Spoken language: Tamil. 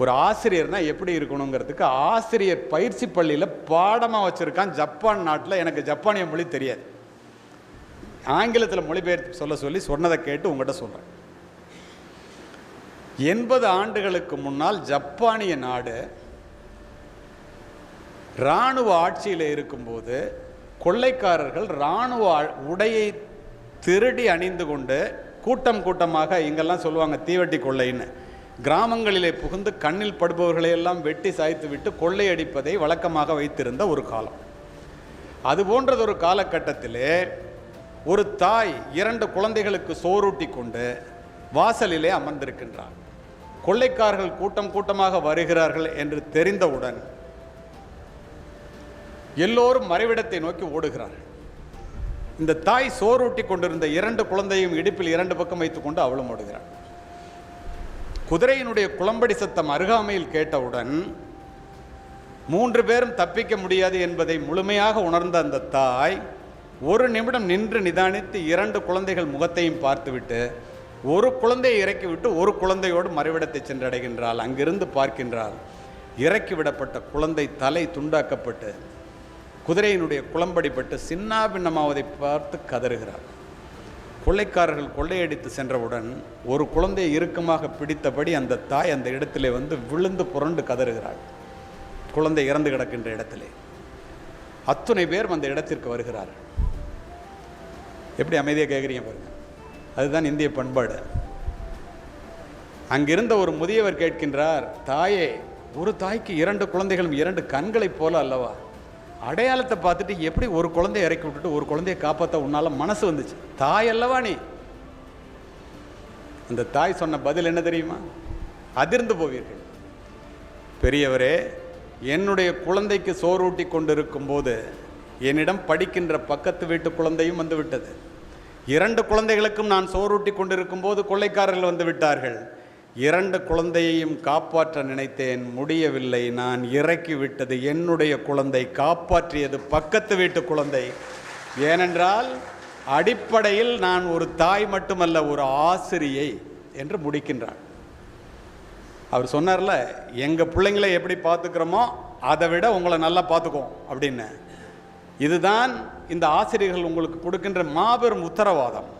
ஒரு ஆசிரியர்னா எப்படி இருக்கணுங்கிறதுக்கு ஆசிரியர் பயிற்சி பள்ளியில் பாடமாக வச்சுருக்கான். ஜப்பான் நாட்டில். எனக்கு ஜப்பானிய மொழி தெரியாது, ஆங்கிலத்தில் மொழிபெயர்த்து சொல்லி சொன்னதை கேட்டு உங்கள்கிட்ட சொல்கிறேன். 80 ஆண்டுகளுக்கு முன்னால் ஜப்பானிய நாடு இராணுவ ஆட்சியில் இருக்கும்போது கொள்ளைக்காரர்கள் இராணுவ உடையை திருடி அணிந்து கொண்டு கூட்டம் கூட்டமாக, இங்கெல்லாம் சொல்லுவாங்க தீவட்டி கொள்ளைன்னு, கிராமங்களிலே புகுந்து கண்ணில் படுபவர்களையெல்லாம் வெட்டி சாய்த்து விட்டு கொள்ளையடிப்பதை வழக்கமாக வைத்திருந்த ஒரு காலம். அது போன்றதொரு காலகட்டத்திலே ஒரு தாய் 2 குழந்தைகளுக்கு சோறூட்டி கொண்டு வாசலிலே அமர்ந்திருக்கின்றார். கொள்ளைக்காரர்கள் கூட்டம் கூட்டமாக வருகிறார்கள் என்று தெரிந்தவுடன் எல்லோரும் மறைவிடத்தை நோக்கி ஓடுகிறார்கள். இந்த தாய் சோறூட்டி கொண்டிருந்த 2 குழந்தையும் இடுப்பில் 2 பக்கம் வைத்துக்கொண்டு அவளும் ஓடுகிறாள். குதிரையினுடைய குளம்படி சத்தம் அருகாமையில் கேட்டவுடன் 3 பேரும் தப்பிக்க முடியாது என்பதை முழுமையாக உணர்ந்த அந்த தாய் ஒரு நிமிடம் நின்று நிதானித்து 2 குழந்தைகள் முகத்தையும் பார்த்துவிட்டு ஒரு குழந்தையை இறக்கிவிட்டு ஒரு குழந்தையோடு மறைவிடத்தை சென்றடைகின்றாள். அங்கிருந்து பார்க்கின்றாள், இறக்கிவிடப்பட்ட குழந்தை தலை துண்டாக்கப்பட்டு குதிரையினுடைய குளம்படிப்பட்டு சின்னாபின்னமாவதை பார்த்து கதறுகிறார். கொள்ளைக்காரர்கள் கொள்ளையடித்து சென்றவுடன் ஒரு குழந்தையை இறுக்கமாக பிடித்தபடி அந்த தாய் அந்த இடத்திலே வந்து விழுந்து புரண்டு கதறுகிறாள். குழந்தை இறந்து கிடக்கின்ற இடத்திலே அத்துணை பேர் அந்த இடத்திற்கு வருகிறார்கள். எப்படி அமைதியாக கேட்குறீங்க பாருங்க, அதுதான் இந்திய பண்பாடு. அங்கிருந்த ஒரு முதியவர் கேட்கின்றார், தாயே, ஒரு தாய்க்கு 2 குழந்தைகளும் 2 கண்களைப் போல அல்லவா? அடையாளத்தை பார்த்துட்டு எப்படி ஒரு குழந்தைய இறக்கி விட்டுட்டு ஒரு குழந்தைய காப்பாற்ற உன்னால மனசு வந்துச்சு? தாய் அல்லவா நீ? அந்த தாய் சொன்ன பதில் என்ன தெரியுமா? அதிர்ந்து போவீர்கள். பெரியவரே, என்னுடைய குழந்தைக்கு சோறூட்டி கொண்டிருக்கும் போது என்னிடம் படிக்கின்ற பக்கத்து வீட்டு குழந்தையும் வந்து விட்டது. 2 குழந்தைகளுக்கும் நான் சோறூட்டி கொண்டிருக்கும் போது கொள்ளைக்காரர்கள் வந்து விட்டார்கள். 2 குழந்தையையும் காப்பாற்ற நினைத்தேன், முடியவில்லை. நான் இறக்கி விட்டது என்னுடைய குழந்தை, காப்பாற்றியது பக்கத்து வீட்டு குழந்தை. ஏனென்றால் அடிப்படையில் நான் ஒரு தாய் மட்டுமல்ல, ஒரு ஆசிரியை என்று முடிக்கின்றார். அவர் சொன்னார்ல, எங்கள் பிள்ளைங்களை எப்படி பார்த்துக்கிறோமோ அதை விட உங்களை நல்லா பார்த்துக்குவோம் அப்படின்னு. இதுதான் இந்த ஆசிரியர்கள் உங்களுக்கு கொடுக்கின்ற மாபெரும் உத்தரவாதம்.